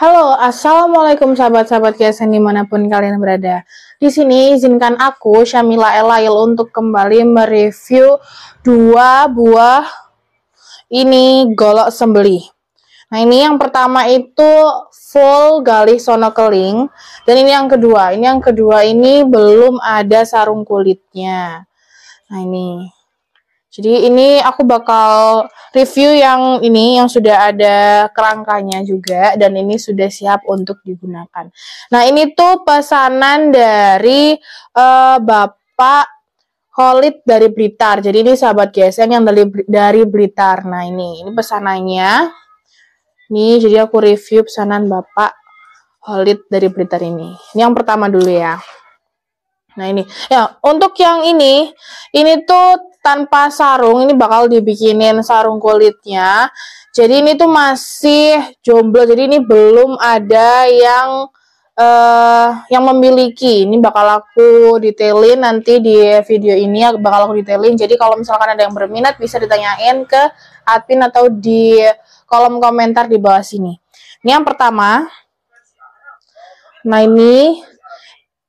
Halo, assalamualaikum sahabat-sahabat KSN dimanapun kalian berada. Di sini izinkan aku Syamila Elail untuk kembali mereview dua buah ini golok sembelih. Nah, ini yang pertama itu full galih sono keling, dan ini yang kedua. Ini yang kedua ini belum ada sarung kulitnya. Nah, ini. Jadi ini aku bakal review yang ini yang sudah ada kerangkanya juga, dan ini sudah siap untuk digunakan. Nah, ini tuh pesanan dari Bapak Khalid dari Blitar. Jadi ini sahabat GSN yang dari Blitar. Nah, ini pesanannya. Nih, jadi aku review pesanan Bapak Khalid dari Blitar ini. Ini yang pertama dulu ya. Nah, ini. Ya, untuk yang ini tuh tanpa sarung, ini bakal dibikinin sarung kulitnya. Jadi ini tuh masih jomblo, jadi ini belum ada yang memiliki. Ini bakal aku detailin nanti di video ini, bakal aku detailin. Jadi kalau misalkan ada yang berminat bisa ditanyain ke admin atau di kolom komentar di bawah sini. Ini yang pertama. Nah,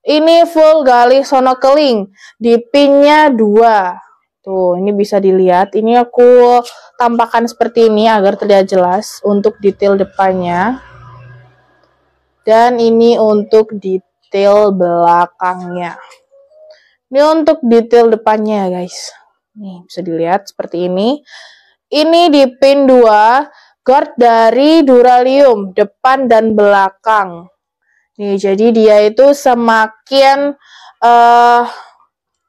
ini full galih sono keling, di pinnya 2. Tuh, ini bisa dilihat. Ini aku tampakkan seperti ini agar terlihat jelas untuk detail depannya. Dan ini untuk detail belakangnya. Ini untuk detail depannya ya, guys. Nih, bisa dilihat seperti ini. Ini di pin 2, guard dari Duralium, depan dan belakang. Nih, jadi dia itu semakin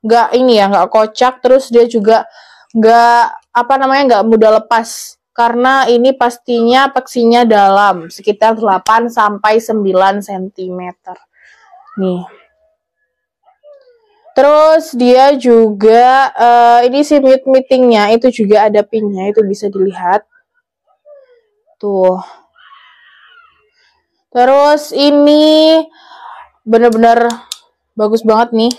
nggak kocak, terus dia juga nggak mudah lepas, karena ini pastinya peksinya dalam sekitar 8 sampai 9 cm. Nih. Terus dia juga ini si meetingnya itu juga ada pinnya, itu bisa dilihat. Tuh. Terus ini bener-bener bagus banget nih.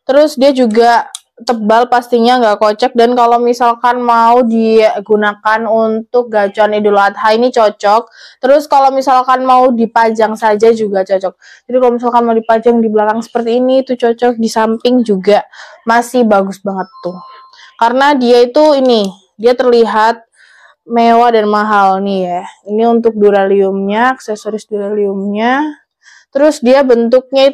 Terus dia juga tebal, pastinya nggak kocak, dan kalau misalkan mau digunakan untuk gacuan Idul Adha ini cocok. Terus kalau misalkan mau dipajang saja juga cocok. Jadi kalau misalkan mau dipajang di belakang seperti ini itu cocok, di samping juga masih bagus banget tuh. Karena dia itu dia terlihat mewah dan mahal nih ya. Ini untuk duraliumnya, aksesoris duraliumnya. Terus dia bentuknya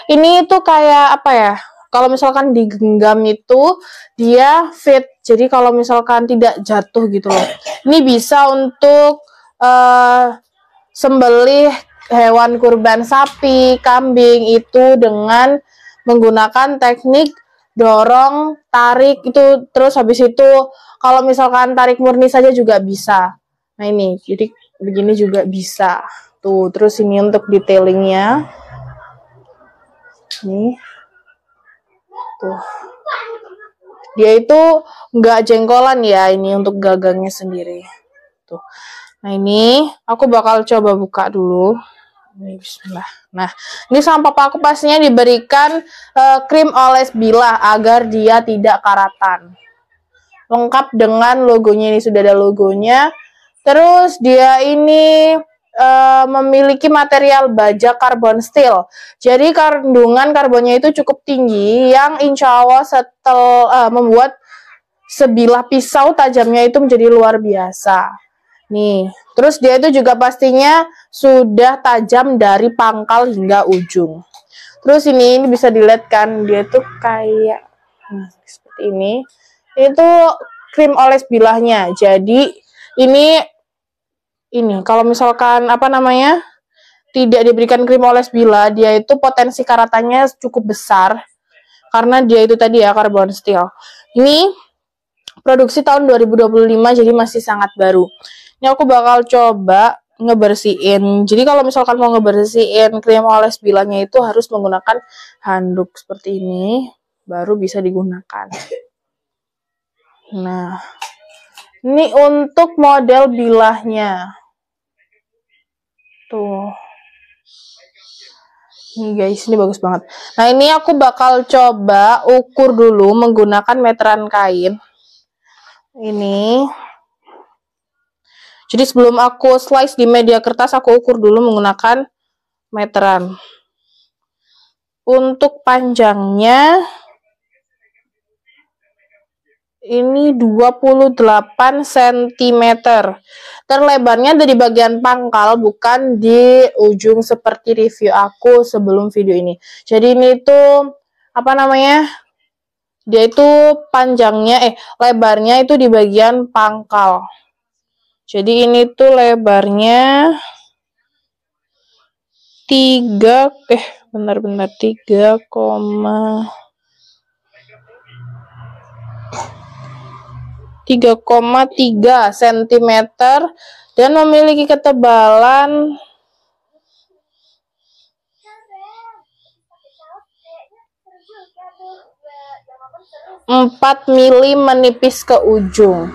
ini kayak apa ya? Kalau misalkan digenggam itu dia fit, jadi kalau misalkan tidak jatuh gitu loh. Ini bisa untuk sembelih hewan kurban sapi, kambing itu dengan menggunakan teknik dorong, tarik itu. Terus habis itu kalau misalkan tarik murni saja juga bisa. Nah, ini jadi begini juga bisa. Tuh, terus ini untuk detailingnya. Nih. Tuh. Dia itu nggak jengkolan ya, ini untuk gagangnya sendiri. Tuh. Nah, ini aku bakal coba buka dulu. Ini bismillah. Nah, ini sama papa aku pastinya diberikan krim oles bilah agar dia tidak karatan. Lengkap dengan logonya, ini sudah ada logonya. Terus dia ini memiliki material baja karbon steel. Jadi kandungan karbonnya itu cukup tinggi, yang insya Allah membuat sebilah pisau tajamnya itu menjadi luar biasa. Nih, terus dia itu juga pastinya sudah tajam dari pangkal hingga ujung. Terus ini bisa dilihat kan, dia tuh kayak seperti ini. Itu krim oles bilahnya. Jadi ini kalau misalkan tidak diberikan krim oles bilah, dia itu potensi karatannya cukup besar karena dia itu tadi ya karbon steel. Ini produksi tahun 2025, jadi masih sangat baru. Ini aku bakal coba ngebersihin. Jadi kalau misalkan mau ngebersihin krim oles bilahnya itu harus menggunakan handuk seperti ini, baru bisa digunakan. Nah, ini untuk model bilahnya. Tuh. Nih guys, ini bagus banget. Nah, ini aku bakal coba ukur dulu menggunakan meteran kain. Ini. Jadi sebelum aku slice di media kertas, aku ukur dulu menggunakan meteran. Untuk panjangnya ini 28 cm. Terlebarnya dari bagian pangkal, bukan di ujung seperti review aku sebelum video ini. Jadi ini tuh apa namanya? Dia itu panjangnya lebarnya itu di bagian pangkal. Jadi ini tuh lebarnya 3,3 cm dan memiliki ketebalan 4 mili menipis ke ujung.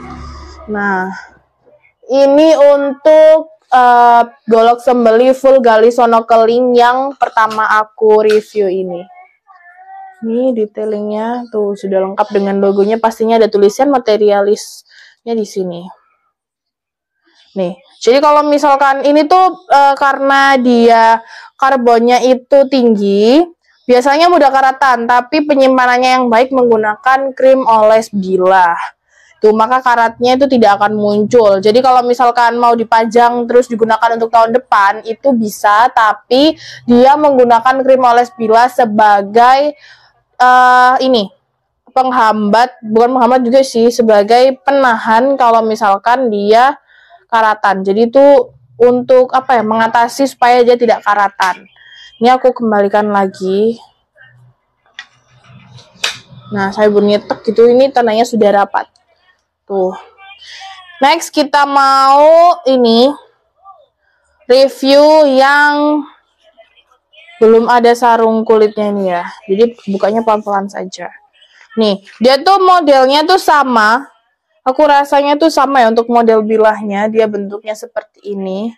Nah, ini untuk golok sembeli full gali sonokeling yang pertama aku review ini. Ini detailingnya tuh sudah lengkap dengan logonya, pastinya ada tulisan materialisnya di sini. Nih, jadi kalau misalkan ini tuh karena dia karbonnya itu tinggi, biasanya mudah karatan, tapi penyimpanannya yang baik menggunakan krim oles bilah. Tuh, maka karatnya itu tidak akan muncul. Jadi kalau misalkan mau dipajang terus digunakan untuk tahun depan, itu bisa, tapi dia menggunakan krim oles bilah sebagai ini penghambat, bukan penghambat juga sih, sebagai penahan kalau misalkan dia karatan. Jadi itu untuk apa ya, mengatasi supaya dia tidak karatan. Ini aku kembalikan lagi. Nah, saya bernitek gitu, ini tandanya sudah rapat. Tuh. Next kita mau ini review yang belum ada sarung kulitnya nih ya. Jadi bukanya pelan-pelan saja. Nih, dia tuh modelnya tuh sama. Aku rasanya tuh sama ya untuk model bilahnya, dia bentuknya seperti ini.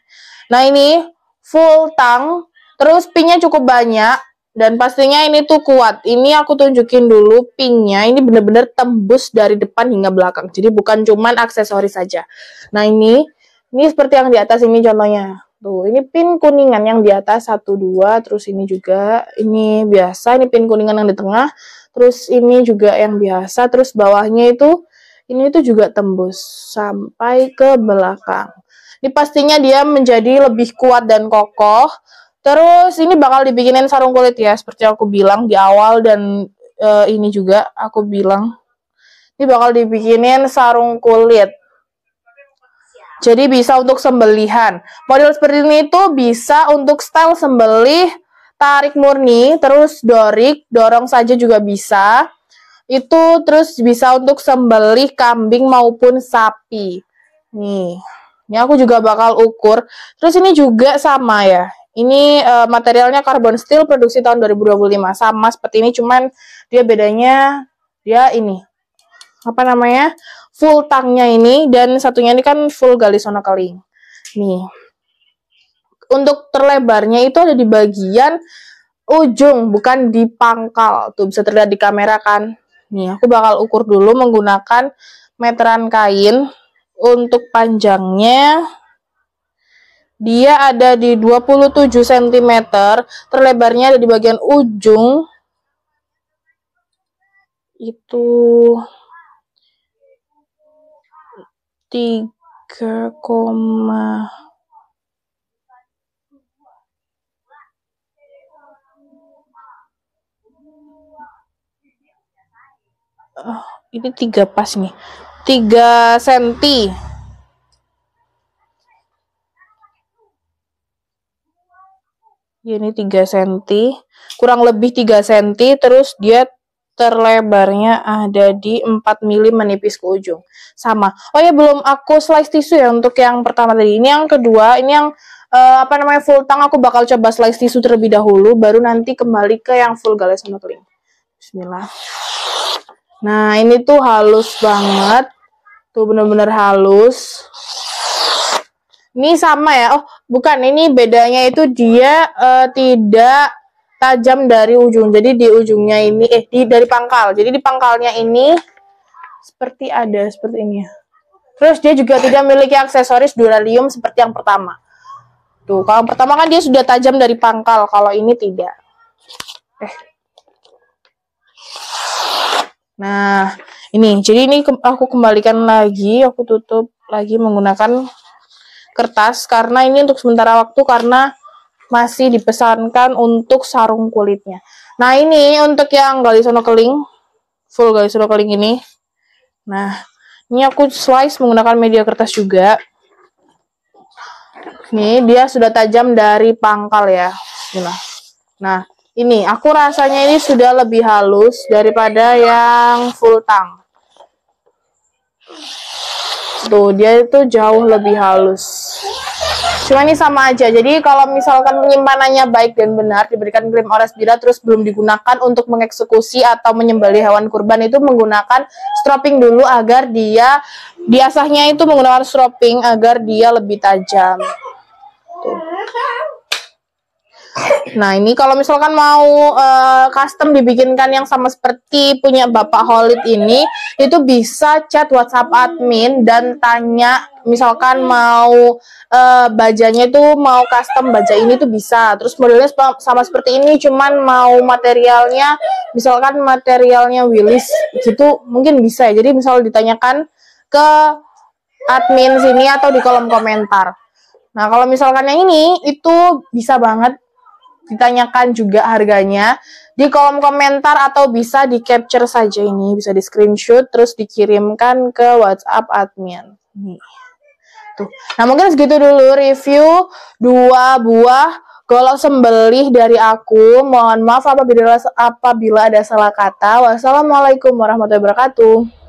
Nah, ini full tang, terus pinnya cukup banyak. Dan pastinya ini tuh kuat. Ini aku tunjukin dulu pinnya. Ini bener-bener tembus dari depan hingga belakang. Jadi bukan cuman aksesoris saja. Nah ini seperti yang di atas ini contohnya. Tuh, ini pin kuningan yang di atas 1, 2. Terus ini juga. Ini biasa. Ini pin kuningan yang di tengah. Terus ini juga yang biasa. Terus bawahnya itu, ini tuh juga tembus sampai ke belakang. Ini pastinya dia menjadi lebih kuat dan kokoh. Terus ini bakal dibikinin sarung kulit ya, seperti aku bilang di awal, dan ini juga aku bilang ini bakal dibikinin sarung kulit. Jadi bisa untuk sembelihan. Model seperti ini itu bisa untuk style sembelih, tarik murni, terus dorik, dorong saja juga bisa. Itu terus bisa untuk sembelih kambing maupun sapi. Nih, ini aku juga bakal ukur. Terus ini juga sama ya. Ini materialnya carbon steel produksi tahun 2025. Sama seperti ini, cuman dia bedanya dia ini. Apa namanya? Full tangnya ini, dan satunya ini kan full gali sonokeling. Nih. Untuk terlebarnya itu ada di bagian ujung, bukan di pangkal. Tuh bisa terlihat di kamera kan. Nih, aku bakal ukur dulu menggunakan meteran kain. Untuk panjangnya dia ada di 27 cm, terlebarnya ada di bagian ujung itu 3, ini 3 pas nih, 3 cm. Ini 3 cm, kurang lebih 3 cm, terus dia terlebarnya ada di 4 mili menipis ke ujung. Sama. Oh ya, belum aku slice tisu ya untuk yang pertama tadi. Ini yang kedua, ini yang apa namanya full tang, aku bakal coba slice tisu terlebih dahulu, baru nanti kembali ke yang full gali sonokeling. Bismillah. Nah, ini tuh halus banget. Tuh bener-bener halus. Ini sama ya. Oh, bukan. Ini bedanya itu dia tidak tajam dari ujung. Jadi di ujungnya ini dari pangkal. Jadi di pangkalnya ini seperti ini ya. Terus dia juga tidak memiliki aksesoris duralium seperti yang pertama. Tuh, kalau yang pertama kan dia sudah tajam dari pangkal, kalau ini tidak. Nah, ini. Jadi ini aku kembalikan lagi, aku tutup lagi menggunakan kertas karena ini untuk sementara waktu karena masih dipesankan untuk sarung kulitnya. Nah, ini untuk yang gali sonokeling, full gali sonokeling ini. Nah, ini aku slice menggunakan media kertas juga. Nih, dia sudah tajam dari pangkal ya. Nah, ini aku rasanya ini sudah lebih halus daripada yang full tang. Tuh, dia itu jauh lebih halus. Cuma ini sama aja. Jadi kalau misalkan penyimpanannya baik dan benar, diberikan krim Oras Bira terus belum digunakan untuk mengeksekusi atau menyembelih hewan kurban, itu menggunakan stropping dulu agar dia biasanya itu menggunakan stropping agar dia lebih tajam. Tuh. Nah, ini kalau misalkan mau custom dibikinkan yang sama seperti punya Bapak Holid ini, itu bisa chat WhatsApp admin dan tanya misalkan mau bajanya itu mau custom baja ini tuh bisa. Terus modelnya sama seperti ini, cuman mau materialnya misalkan materialnya Willis gitu mungkin bisa ya. Jadi misal ditanyakan ke admin sini atau di kolom komentar. Nah, kalau misalkan yang ini itu bisa banget ditanyakan juga harganya di kolom komentar atau bisa di capture saja, ini bisa di screenshot terus dikirimkan ke WhatsApp admin. Nih. Tuh. Nah, mungkin segitu dulu review 2 buah golok sembelih dari aku. Mohon maaf apabila ada salah kata. Wassalamualaikum warahmatullahi wabarakatuh.